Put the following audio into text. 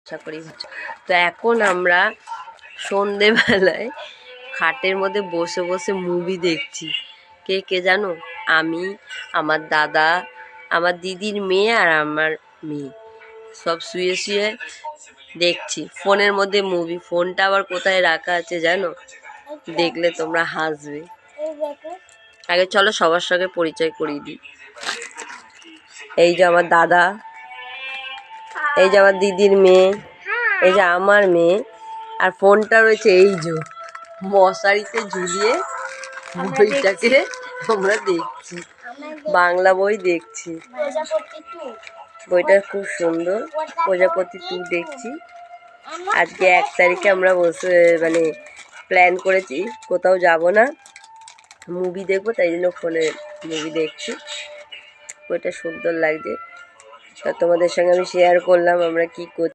আশা করি ভালো। তো এখন আমরা সন্ধেবেলায় খাটের মধ্যে বসে বসে মুভি দেখছি। কে কে জানো? আমি, আমার দাদা, আমার দিদির মেয়ে আর আমার মেয়ে সব শুয়ে শুয়ে দেখছি ফোনের মধ্যে মুভি। ফোনটা আবার কোথায় রাখা আছে জানো? দেখলে তোমরা হাসবে। আগে চলো সবার সঙ্গে পরিচয় করিয়ে দিই। এই যে আমার দাদা, এই যে আমার দিদির মেয়ে, এই যে আমার মেয়ে, আর ফোনটা রয়েছে এই যে মশারিতে ঝুলিয়ে বইটাকে আমরা দেখছি, বাংলা বই দেখছি। বইটা খুব সুন্দর, প্রজাপতি 2 দেখছি। আজকে 1 তারিখে আমরা বসে প্ল্যান করেছি কোথাও যাব না, মুভি দেখবো, তাই জন্য ফোনে মুভি দেখছি। বইটা সুন্দর লাগছে, তা তোমাদের সঙ্গে আমি শেয়ার করলাম আমরা কি করছি।